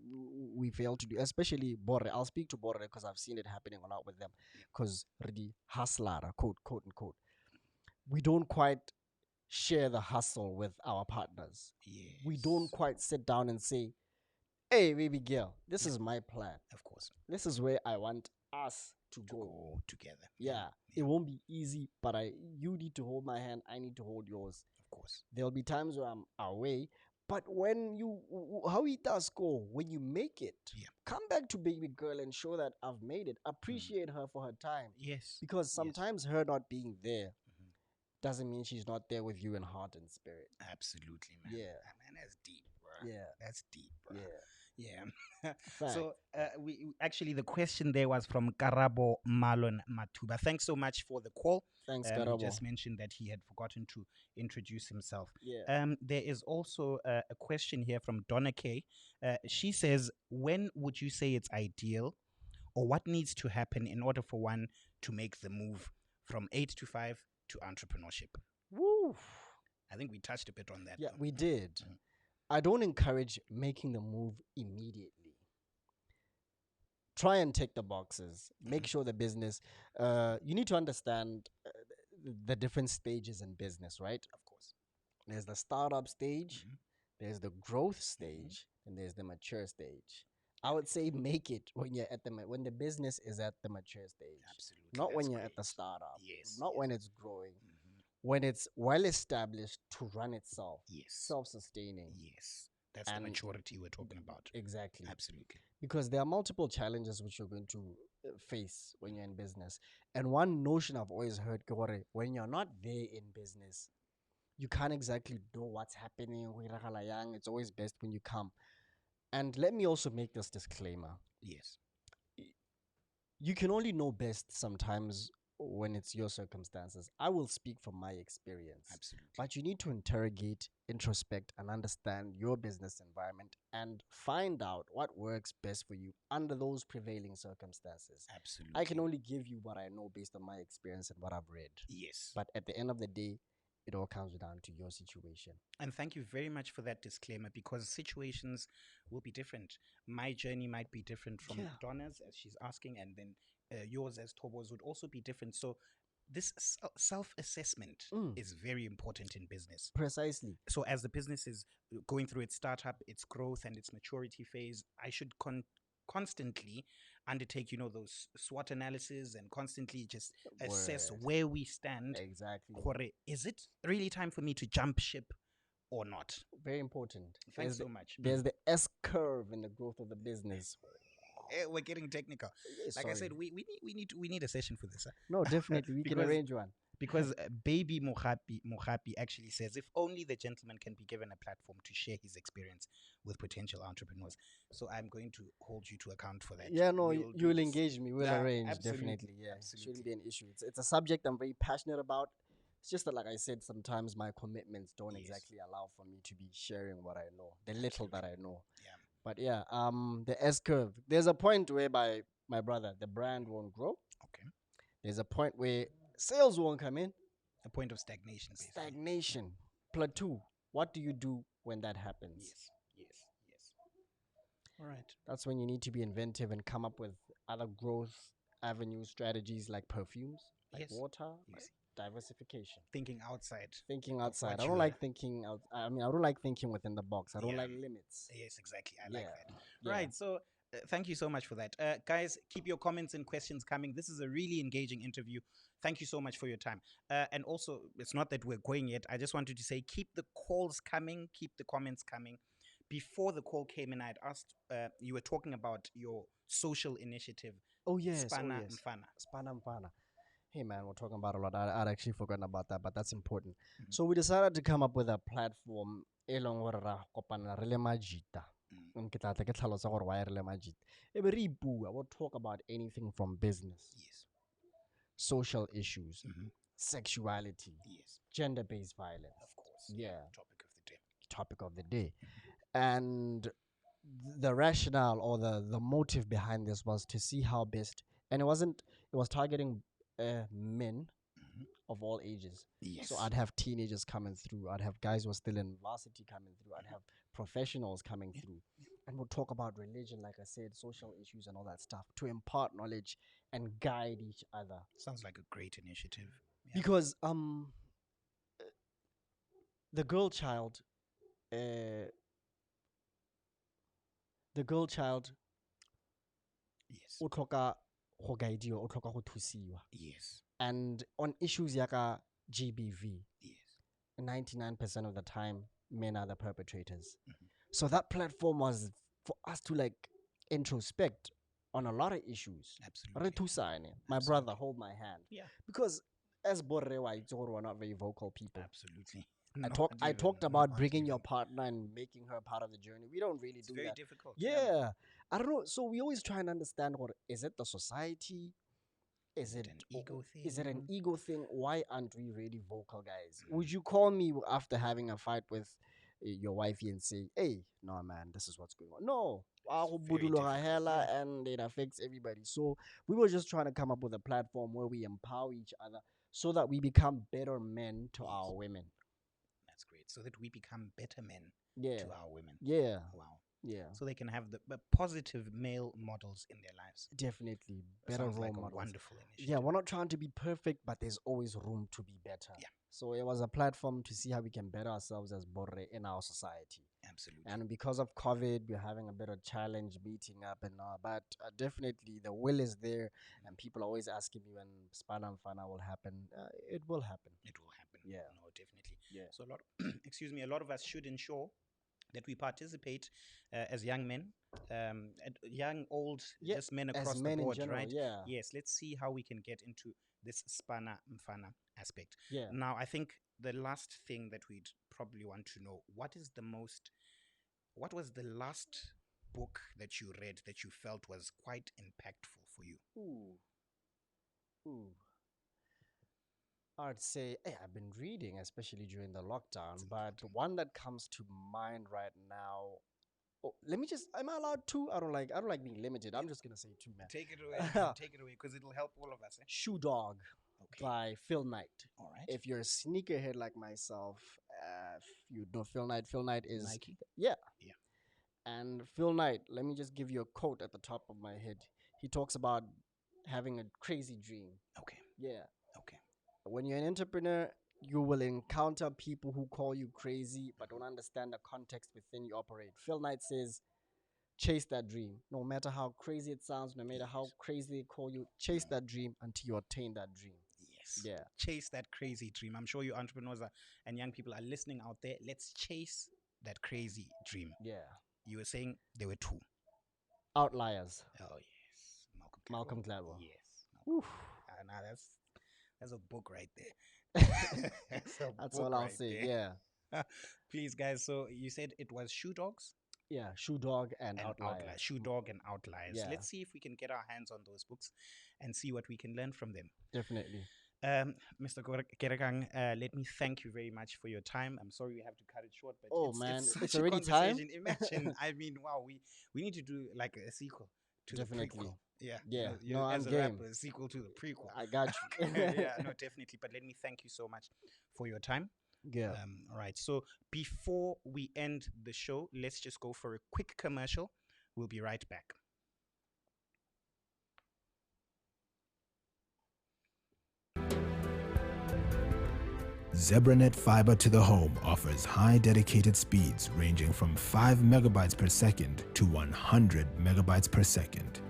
we fail to do, especially Borre, I'll speak to Borre because I've seen it happening a lot with them. Because the hustler, quote unquote, we don't quite share the hustle with our partners. Yes. We don't quite sit down and say, "Hey, baby girl, this is my plan. Of course. This is where I want us to go." Go together. Yeah, it won't be easy, but you need to hold my hand. I need to hold yours. Of course. There'll be times where I'm away, but when you, how it does go, when you make it, come back to baby girl and show that I've made it. Appreciate her for her time. Yes. Because sometimes her not being there doesn't mean she's not there with you in heart and spirit. Absolutely, man. Yeah. Man, that's deep, bro. Yeah. That's deep, bro. Yeah. Yeah. Fact. So we actually, the question there was from Karabo Malon Matuba. Thanks so much for the call. Thanks, He Karabo. just mentioned that he had forgotten to introduce himself. Yeah. There is also a question here from Donna K. She says, when would you say it's ideal, or what needs to happen in order for one to make the move from 8 to 5 to entrepreneurship? Woo. I think we touched a bit on that. Yeah, we did. I don't encourage making the move immediately. Try and tick the boxes. Make sure the business, you need to understand the different stages in business, right? Of course. There's the startup stage, there's the growth stage, and there's the mature stage. I would say make it when you're at when the business is at the mature stage. Absolutely. Not when That's you're great. at the startup. Yes. Not when it's growing. When it's well established to run itself. Yes. Self-sustaining. Yes. That's the maturity we're talking about. Exactly. Absolutely. Because there are multiple challenges which you're going to face when you're in business. And one notion I've always heard, Kore, when you're not there in business, you can't exactly know what's happening. It's always best when you come. And let me also make this disclaimer. Yes. You can only know best sometimes when it's your circumstances. I will speak from my experience. Absolutely. But you need to interrogate, introspect, and understand your business environment and find out what works best for you under those prevailing circumstances. Absolutely. I can only give you what I know based on my experience and what I've read. Yes. But at the end of the day, it all comes down to your situation. And thank you very much for that disclaimer, because situations will be different. My journey might be different from Donna's, as she's asking, and then yours as Thobo's would also be different. So this self-assessment is very important in business. Precisely. So as the business is going through its startup, its growth, and its maturity phase, I should constantly undertake, those SWOT analysis and constantly just assess where we stand. Exactly. Is it really time for me to jump ship or not? Very important. Thanks so much. There's the S curve in the growth of the business. We're getting technical. Like I said, we need a session for this. Huh? No, definitely. We can arrange one. Because baby Mohapi actually says, if only the gentleman can be given a platform to share his experience with potential entrepreneurs. So I'm going to hold you to account for that. Yeah, no, you'll engage me. We'll arrange, absolutely. definitely. Yeah, absolutely. Shouldn't be an issue. It's a subject I'm very passionate about. It's just that, like I said, sometimes my commitments don't exactly allow for me to be sharing what I know, the little that I know. Yeah. But yeah, the S curve. There's a point whereby, my brother, the brand won't grow. Okay. There's a point where sales won't come in. A point of stagnation. Basically. Stagnation. Plateau. What do you do when that happens? Yes. All right. That's when you need to be inventive and come up with other growth avenue strategies like perfumes, like water. Yes. diversification. Thinking outside. Thinking what outside. I you don't are. like thinking out. I mean, I don't like thinking within the box. I don't Yeah. like limits. Yes, exactly. I Yeah. like that. Yeah. Right. So thank you so much for that. Guys, keep your comments and questions coming. This is a really engaging interview. Thank you so much for your time. And also, it's not that we're going yet. I just wanted to say keep the calls coming, keep the comments coming. Before the call came in, I had asked, you were talking about your social initiative, Oh yes. Spana oh yes. Mfana. Spana Mfana. Hey man, we're talking about a lot. I'd actually forgotten about that, but that's important. Mhm. So we decided to come up with a platform. E leng hore ra kopana re le majita. Ke tla tla ke tlhalosa gore why re le majita. E be re bua. We'll talk about anything from business, Yes. social issues, Mhm. sexuality, Yes. gender-based violence. Of course. Yeah. Topic of the day. Topic of the day. And the rationale or the motive behind this was to see how best, and it was targeting men Mhm. of all ages. Yes. So I'd have teenagers coming through, I'd have guys who are still in varsity coming through, I'd have professionals coming through, and we'll talk about religion, like I said, social issues and all that stuff, to impart knowledge and guide each other. Sounds like a great initiative. Yeah. Because the girl child Yes. o tlhoka go guidiwa, o tlhoka go thusiwa. Yes. And on issues yaka GBV, Yes. 99% of the time men are the perpetrators. Mhm. So that platform was for us to like introspect on a lot of issues. Absolutely. Re thusane. My brother, hold my hand. Yeah. Because as Borre wa itse gore we're not very vocal people. Absolutely. I Not talked even, about not bringing your even. partner and making her part of the journey. We don't really It's do very that. difficult. Yeah. I don't know. So we always try and understand what is it the society? Is it an ego thing? Is it an ego thing? Why aren't we really vocal, guys? Mm. Would you call me after having a fight with your wifey and say, "Hey, no man, this is what's going on"? No, It's very difficult, yeah. and it affects everybody. So we were just trying to come up with a platform where we empower each other so that we become better men to our women. That's great. So that we become better men Yeah, to our women. yeah, Wow. yeah. So they can have the positive male models in their lives. Definitely That better sounds role like a models. wonderful initiative. Yeah, we're not trying to be perfect, but there's always room to be better. Yeah. So it was a platform to see how we can better ourselves as Borre in our society. Absolutely. And because of COVID, we're having a bit of challenge meeting up and all. But definitely the will is there, and people are always asking me when Spana and Fana will happen. It will happen. It will happen. Yeah. No, definitely. Yeah. So a lot, a lot of us should ensure that we participate as young men, young, old, Yeah, just men as across men the in board, general, right? yeah. Yes. Let's see how we can get into this Spana Mfana aspect. Yeah. Now, I think the last thing that we'd probably want to know, what was the last book that you read that you felt was quite impactful for you? Ooh. I'd say, I've been reading, especially during the lockdown, but one that comes to mind right now. Oh, let me just. Am I allowed two? I don't like being limited. I'm just gonna say two, man. Take it away. Take it away, because it'll help all of us. Shoe Dog by Phil Knight. All right. If you're a sneakerhead like myself, if you know Phil Knight is Nike? Yeah. Yeah. And Phil Knight, let me just give you a quote at the top of my head. He talks about having a crazy dream. Okay. Yeah. Okay. When you're an entrepreneur, you will encounter people who call you crazy but don't understand the context within you operate. Phil Knight says, chase that dream. No matter how crazy it sounds, no matter how crazy they call you, chase that dream until you attain that dream. Yes. Yeah. Chase that crazy dream. I'm sure you entrepreneurs and young people are listening out there. Let's chase that crazy dream. Yeah. You were saying there were two. Outliers. Oh, yes. Malcolm Gladwell. Yes. Oof. Now that's a book right there. That's all I'll say. There. Yeah. Please, guys. So you said it was Shoe Dogs? Yeah. Shoe Dog and Outliers. Shoe Dog and Outliers. Yeah. Let's see if we can get our hands on those books and see what we can learn from them. Definitely. Mr. Kerekang, let me thank you very much for your time. I'm sorry we have to cut it short, but it's such it's a already time. conversation. Imagine, I mean, wow, we need to do like a sequel to Definitely. the prequel. Yeah, Yeah. You know, No, as I'm a game. rapper, a sequel to the prequel. I got you. Yeah, no, definitely. But let me thank you so much for your time. Yeah. All right. So before we end the show, let's just go for a quick commercial. We'll be right back. ZebraNet Fiber to the Home offers high dedicated speeds ranging from 5 megabytes per second to 100 megabytes per second.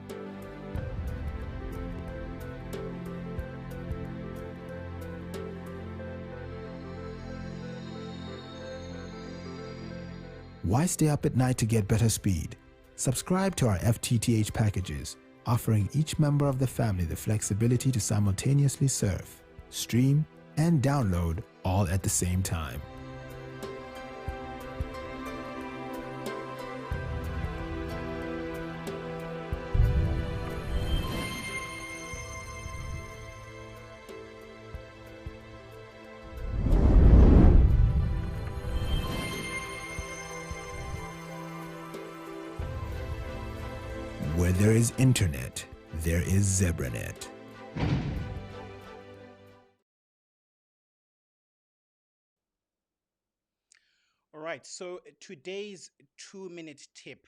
Why stay up at night to get better speed? Subscribe to our FTTH packages, offering each member of the family the flexibility to simultaneously surf, stream, and download all at the same time. Where there is internet, there is ZebraNet. All right, so today's 2-minute tip.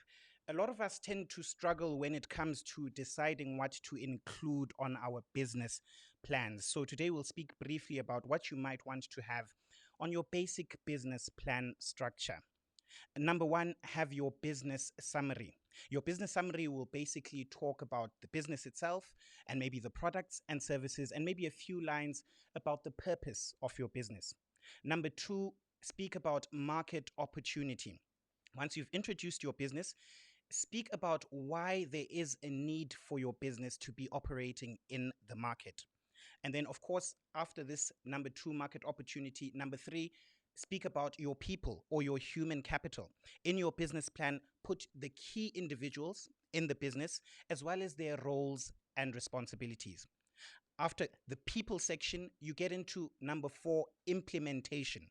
A lot of us tend to struggle when it comes to deciding what to include on our business plans. So today we'll speak briefly about what you might want to have on your basic business plan structure. Number one, have your business summary. Your business summary will basically talk about the business itself and maybe the products and services and maybe a few lines about the purpose of your business. Number two, speak about market opportunity. Once you've introduced your business, speak about why there is a need for your business to be operating in the market. And then, of course, after this, number two, market opportunity. Number three, speak about your people or your human capital. In your business plan, put the key individuals in the business as well as their roles and responsibilities. After the people section, you get into number four, implementation.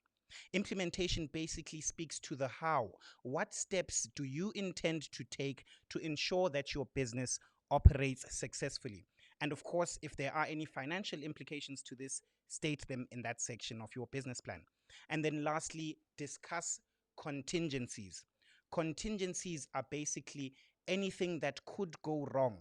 Implementation basically speaks to the how. What steps do you intend to take to ensure that your business operates successfully? And of course, if there are any financial implications to this, state them in that section of your business plan. And then lastly, discuss contingencies. Contingencies are basically anything that could go wrong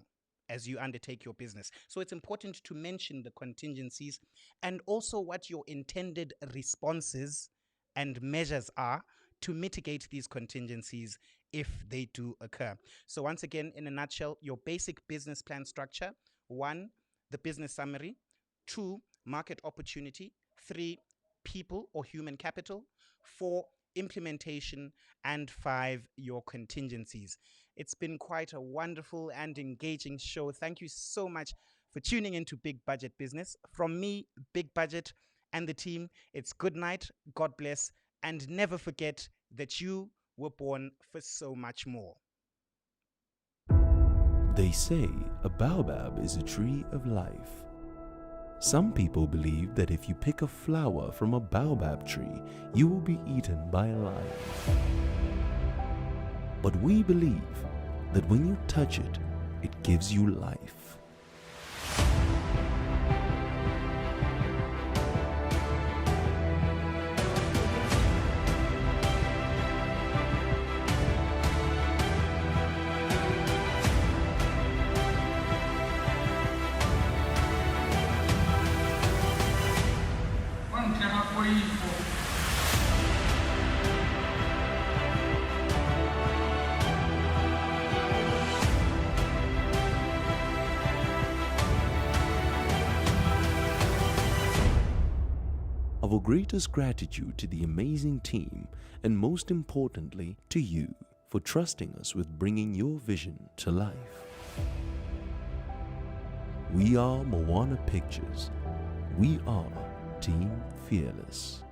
as you undertake your business. So it's important to mention the contingencies and also what your intended responses and measures are to mitigate these contingencies if they do occur. So once again, in a nutshell, your basic business plan structure: 1, the business summary; 2, market opportunity; 3, people or human capital; 4, implementation; and 5, your contingencies. It's been quite a wonderful and engaging show. Thank you so much for tuning into Big Budget Business. From me, Big Budget, and the team, it's good night, God bless, and never forget that you were born for so much more. They say a baobab is a tree of life. Some people believe that if you pick a flower from a baobab tree, you will be eaten by a lion. But we believe that when you touch it, it gives you life. Our greatest gratitude to the amazing team, and most importantly to you for trusting us with bringing your vision to life. We are Moana Pictures. We are Team Fearless.